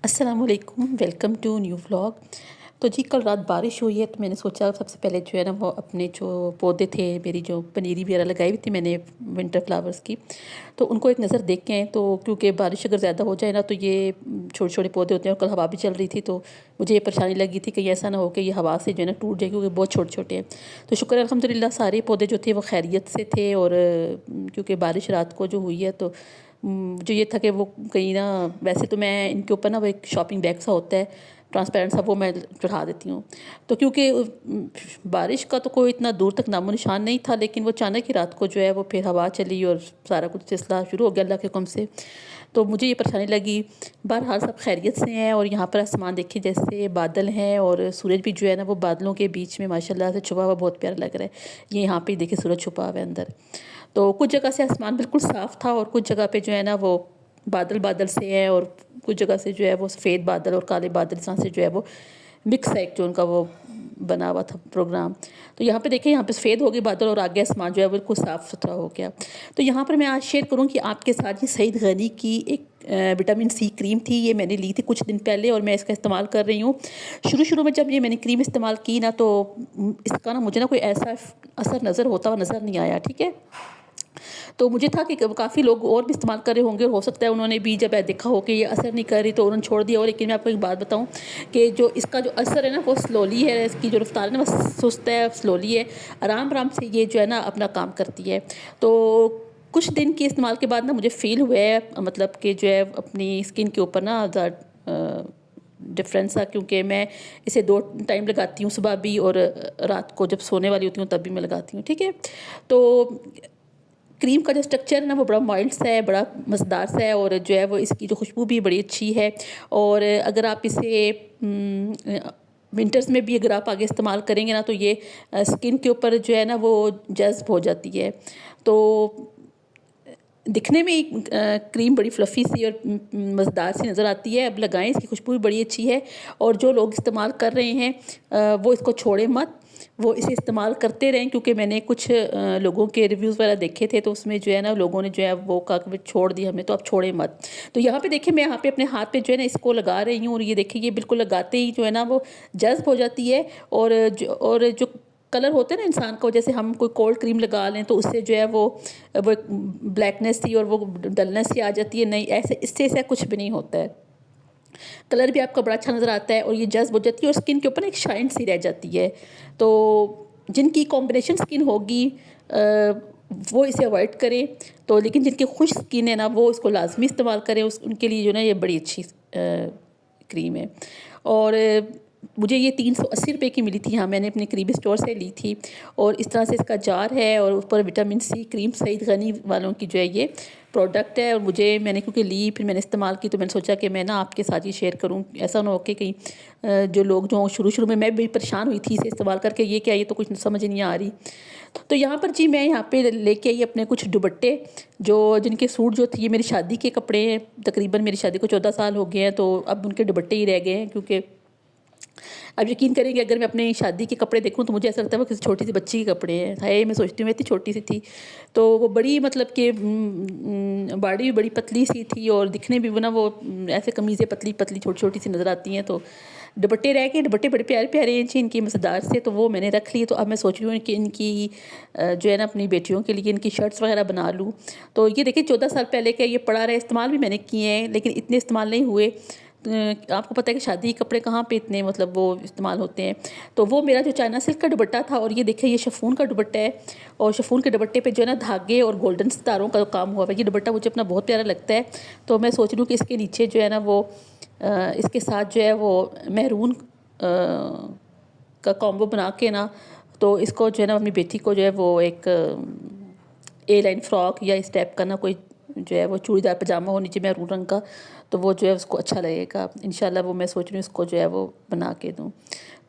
अस्सलाम वालेकुम, welcome to new vlog. तो जी कल रात बारिश हुई है तो मैंने सोचा सबसे पहले जो है ना वो अपने जो पौधे थे, मेरी जो पनीरी वगैरह लगाई हुई थी मैंने विंटर फ्लावर्स की, तो उनको एक नज़र देख के आए। तो क्योंकि बारिश अगर ज़्यादा हो जाए ना तो ये छोटे छोटे पौधे होते हैं और कल हवा भी चल रही थी तो मुझे ये परेशानी लगी थी कि ऐसा ना हो कि ये हवा से जो है ना टूट जाए, क्योंकि बहुत छोटे छोटे हैं। तो शुक्र है अल्हम्दुलिल्लाह सारे पौधे जो थे वो खैरियत से थे। और क्योंकि बारिश रात को जो हुई है तो मुझे ये था कि वो कहीं ना, वैसे तो मैं इनके ऊपर ना वो एक शॉपिंग बैग सा होता है ट्रांसपेरेंट सा, वो मैं चढ़ा देती हूँ। तो क्योंकि बारिश का तो कोई इतना दूर तक नामो निशान नहीं था, लेकिन वो अचानक ही रात को जो है वो फिर हवा चली और सारा कुछ फिसला शुरू हो गया अल्लाह के हुक्म से। तो मुझे ये परेशानी लगी। बहरहाल सब खैरियत से हैं। और यहाँ पर आसमान देखिए जैसे बादल हैं और सूरज भी जो है ना वो बादलों के बीच में माशाल्लाह से छुपा हुआ बहुत प्यारा लग रहा है। ये यहाँ पे देखिए सूरज छुपा हुआ है अंदर। तो कुछ जगह से आसमान बिल्कुल साफ़ था और कुछ जगह पे जो है ना वो बादल बादल से है, और कुछ जगह से जो है वो सफ़ेद बादल और काले बादल इस तरह से जो है वो मिक्स है, एक जो उनका वो बना हुआ था प्रोग्राम। तो यहाँ पे देखिए, यहाँ पे सफ़ेद हो गए बादल और आगे आसमान जो है बिल्कुल साफ़ सुथरा हो गया। तो यहाँ पर मैं आज शेयर करूँ कि आपके साथ ये सईद गनी की एक विटामिन सी क्रीम थी। ये मैंने ली थी कुछ दिन पहले और मैं इसका इस्तेमाल कर रही हूँ। शुरू शुरू में जब ये मैंने क्रीम इस्तेमाल की ना तो इसका ना मुझे ना कोई ऐसा असर नज़र होता हुआ नज़र नहीं आया, ठीक है। तो मुझे था कि काफ़ी लोग और भी इस्तेमाल कर रहे होंगे, हो सकता है उन्होंने भी जब देखा हो कि ये असर नहीं कर रही तो उन्होंने छोड़ दिया हो। लेकिन मैं आपको एक बात बताऊं कि जो इसका जो असर है ना वो स्लोली है, इसकी जो रफ्तार है ना वो सुस्त है, स्लोली है। आराम आराम से ये जो है ना अपना काम करती है। तो कुछ दिन के इस्तेमाल के बाद ना मुझे फ़ील हुआ है, मतलब कि जो है अपनी स्किन के ऊपर ना डिफरेंस था। क्योंकि मैं इसे 2 टाइम लगाती हूँ, सुबह भी और रात को जब सोने वाली होती हूँ तब भी मैं लगाती हूँ, ठीक है। तो क्रीम का जो स्ट्रक्चर है ना वो बड़ा माइल्ड सा है, बड़ा मज़ेदार सा है, और जो है वो इसकी जो खुशबू भी बड़ी अच्छी है। और अगर आप इसे विंटर्स में भी अगर आप आगे इस्तेमाल करेंगे ना तो ये स्किन के ऊपर जो है ना वो जज़्ब हो जाती है। तो दिखने में क्रीम बड़ी फ्लफ़ी सी और मज़ेदार सी नज़र आती है। अब लगाएं, इसकी खुशबू भी बड़ी अच्छी है। और जो लोग इस्तेमाल कर रहे हैं वो इसको छोड़ें मत, वो इसे इस्तेमाल करते रहें। क्योंकि मैंने कुछ लोगों के रिव्यूज़ वगैरह देखे थे तो उसमें जो है ना लोगों ने जो है वो कहा कि छोड़ दिया हमने, तो आप छोड़ें मत। तो यहाँ पे देखिए, मैं यहाँ पे अपने हाथ पे जो है ना इसको लगा रही हूँ और ये देखिए ये बिल्कुल लगाते ही जो है ना वो जज़्ब हो जाती है। और जो कलर होते हैं ना इंसान को, जैसे हम कोई कोल्ड क्रीम लगा लें तो उससे जो है वो ब्लैकनेस सी और वो डलनेस सी आ जाती है, नहीं, ऐसे इससे ऐसा कुछ भी नहीं होता है। कलर भी आपका बड़ा अच्छा नज़र आता है और ये जज़्ब हो जाती है और स्किन के ऊपर ना एक शाइन सी रह जाती है। तो जिनकी कॉम्बिनेशन स्किन होगी वो इसे अवॉइड करें। तो लेकिन जिनकी खुश स्किन है ना वो इसको लाजमी इस्तेमाल करें, उनके लिए जो ना ये बड़ी अच्छी क्रीम है। और मुझे ये 380 रुपये की मिली थी। हाँ, मैंने अपने करीबी स्टोर से ली थी। और इस तरह से इसका जार है और ऊपर vitamin C cream, Saeed Ghani वालों की जो है ये प्रोडक्ट है। और मैंने क्योंकि ली फिर मैंने इस्तेमाल की तो मैंने सोचा कि मैं ना आपके साथ ये शेयर करूं। ऐसा ना हो कि कहीं जो लोग जो शुरू शुरू में मैं भी परेशान हुई थी इसे इस्तेमाल करके, ये क्या, ये तो कुछ समझ नहीं आ रही। तो यहाँ पर जी मैं यहाँ पे लेके आई अपने कुछ दुपट्टे, जो जिनके सूट जो थी, ये मेरी शादी के कपड़े हैं। तकरीबन मेरी शादी को 14 साल हो गए हैं तो अब उनके दुपट्टे ही रह गए हैं। क्योंकि अब यकीन करेंगे, अगर मैं अपनी शादी के कपड़े देखूं तो मुझे ऐसा लगता है वो किसी छोटी सी बच्ची के कपड़े हैं। हाय, मैं सोचती हूँ मैं इतनी छोटी सी थी। तो वो बड़ी, मतलब कि बॉडी भी बड़ी पतली सी थी और दिखने भी वो ना वो ऐसे कमीज़ें पतली पतली छोटी छोटी सी नज़र आती हैं। तो दुपट्टे रह गए, दुपट्टे बड़े प्यारे प्यारे हैं जी इनकी, मज़ेदार से। तो वो मैंने रख लिए। तो अब मैं सोच रही हूँ कि इनकी जो है ना अपनी बेटियों के लिए इनकी शर्ट्स वगैरह बना लूँ। तो ये देखिए 14 साल पहले का ये पड़ा रहा है, इस्तेमाल भी मैंने किए हैं लेकिन इतने इस्तेमाल नहीं हुए। आपको पता है कि शादी के कपड़े कहाँ पे इतने मतलब वो इस्तेमाल होते हैं। तो वो मेरा जो चाइना सिल्क का दुपट्टा था, और ये देखिए ये शिफॉन का दुपट्टा है। और शिफॉन के दुपट्टे पे जो है ना धागे और गोल्डन सितारों का काम हुआ है। ये दुपट्टा मुझे अपना बहुत प्यारा लगता है। तो मैं सोच रही हूँ कि इसके नीचे जो है ना वो इसके साथ जो है वो मैरून का कॉम्बो बना के ना, तो इसको जो है ना अपनी बेटी को जो है वो एक ए लाइन फ्रॉक या इस टाइप का ना कोई जो है वो चूड़ीदार पजामा हो नीचे मैरून रंग का, तो वो जो है उसको अच्छा लगेगा इंशाल्लाह। वो मैं सोच रही हूँ इसको जो है वो बना के दूँ।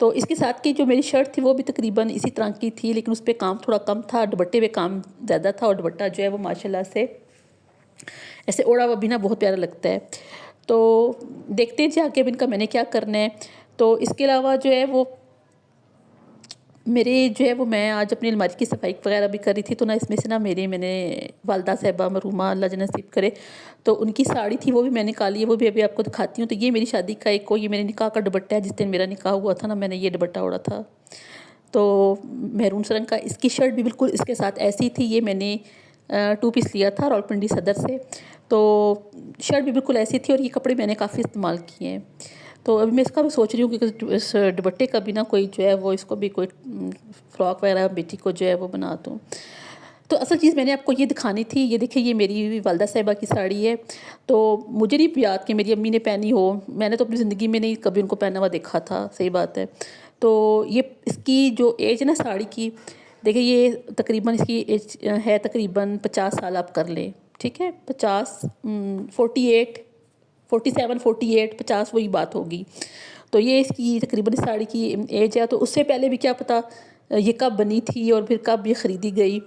तो इसके साथ की जो मेरी शर्ट थी वो भी तकरीबन इसी तरह की थी, लेकिन उस पर काम थोड़ा कम था, दुपट्टे पे काम ज़्यादा था। और दुपट्टा जो है वो माशाल्लाह से ऐसे ओढ़ा हुआ भी ना बहुत प्यारा लगता है। तो देखते हैं जी आगे अब इनका मैंने क्या करना है। तो इसके अलावा जो है वो मेरे जो है वो मैं आज अपनी अलमारी की सफाई वगैरह भी कर रही थी, तो ना इसमें से ना मैंने वालदा साहिबा मरहूमा अल्लाह जन्नत नसीब करे, तो उनकी साड़ी थी वो भी मैंने निकाली है, वो भी अभी आपको दिखाती हूँ। तो ये मेरी शादी का एक ये मेरे निकाह का दुपट्टा है, जिस दिन मेरा निकाह हुआ था ना मैंने ये दुपट्टा ओढ़ा था। तो मैरून रंग का, इसकी शर्ट भी बिल्कुल इसके साथ ऐसी थी, ये मैंने 2 पीस लिया था रावलपिंडी सदर से। तो शर्ट भी बिल्कुल ऐसी थी और ये कपड़े मैंने काफ़ी इस्तेमाल किए हैं। तो अभी मैं इसका भी सोच रही हूँ कि इस दुपट्टे का भी ना कोई जो है वो इसको भी कोई फ्रॉक वगैरह बेटी को जो है वो बना दूँ। तो असल चीज़ मैंने आपको ये दिखानी थी, ये देखिए ये मेरी वालदा साहिबा की साड़ी है। तो मुझे नहीं याद कि मेरी अम्मी ने पहनी हो, मैंने तो अपनी ज़िंदगी में नहीं कभी उनको पहना हुआ देखा था, सही बात है। तो ये इसकी जो एज है ना साड़ी की, देखिए ये तकरीबन इसकी एज है तकरीबन 50 साल आप कर लें, ठीक है, 50 48 47 48 50 वही बात होगी। तो ये इसकी तकरीबन इस साड़ी की एज है। तो उससे पहले भी क्या पता ये कब बनी थी और फिर कब ये ख़रीदी गई।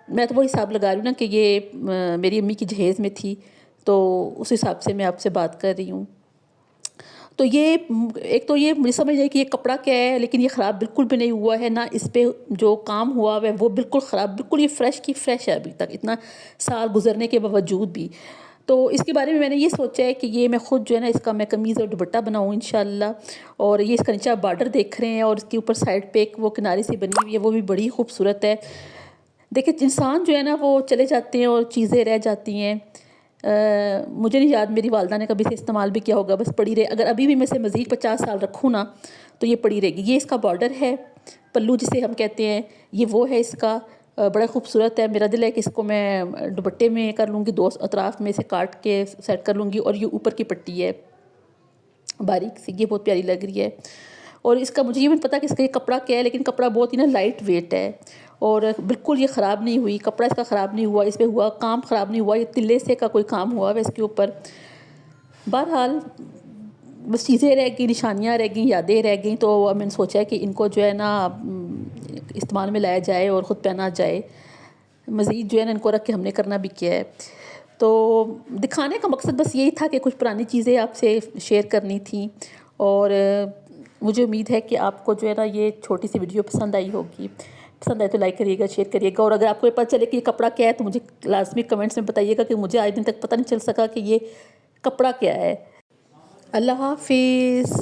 मैं तो वो हिसाब लगा रही हूँ ना कि ये मेरी अम्मी की जहेज़ में थी, तो उस हिसाब से मैं आपसे बात कर रही हूँ। तो ये एक तो ये मुझे समझ नहीं कि ये कपड़ा क्या है, लेकिन ये ख़राब बिल्कुल भी नहीं हुआ है ना, इस पे जो काम हुआ है वो बिल्कुल ख़राब, बिल्कुल ये फ़्रेश की फ़्रेश है अभी तक, इतना साल गुजरने के बावजूद भी। तो इसके बारे में मैंने ये सोचा है कि ये मैं ख़ुद जो है ना इसका मैं कमीज़ और दुपट्टा बनाऊँ इंशाल्लाह। और ये इसका नीचे आप बॉर्डर देख रहे हैं और इसके ऊपर साइड पे एक वो किनारे से बनी हुई है, वो भी बड़ी खूबसूरत है। देखिए इंसान जो है ना वो चले जाते हैं और चीज़ें रह जाती हैं। मुझे नहीं याद मेरी वालदा ने कभी इसे इस्तेमाल भी किया होगा, बस पड़ी रहे। अगर अभी भी मैं इसे मज़ीद 50 साल रखूँ ना तो ये पड़ी रहेगी। ये इसका बॉर्डर है, पल्लू जिसे हम कहते हैं, ये वो है इसका। बड़ा खूबसूरत है। मेरा दिल है कि इसको मैं दुपट्टे में कर लूँगी, दो अतराफ़ में से काट के सेट कर लूँगी। और ये ऊपर की पट्टी है बारीक सी, ये बहुत प्यारी लग रही है। और इसका मुझे ये भी पता कि इसका ये कपड़ा क्या है, लेकिन कपड़ा बहुत ही ना लाइट वेट है और बिल्कुल ये ख़राब नहीं हुई, कपड़ा इसका ख़राब नहीं हुआ, इस पे हुआ काम ख़राब नहीं हुआ, ये तिल्ले से का कोई काम हुआ है इसके ऊपर। बहरहाल बस चीज़ें रह गई, निशानियाँ रह गई, यादें रह गई। तो अब मैंने सोचा है कि इनको जो है ना इस्तेमाल में लाया जाए और ख़ुद पहना जाए। मज़ीद जो है ना इनको रख के हमने करना भी क्या है। तो दिखाने का मकसद बस यही था कि कुछ पुरानी चीज़ें आपसे शेयर करनी थी। और मुझे उम्मीद है कि आपको जो है ना ये छोटी सी वीडियो पसंद आई होगी। पसंद आए तो लाइक करिएगा, शेयर करिएगा। और अगर आपको ये पता चले कि ये कपड़ा क्या है तो मुझे लाजमी कमेंट्स में बताइएगा, कि मुझे आज दिन तक पता नहीं चल सका कि ये कपड़ा क्या है। अल्लाह हाफिज़।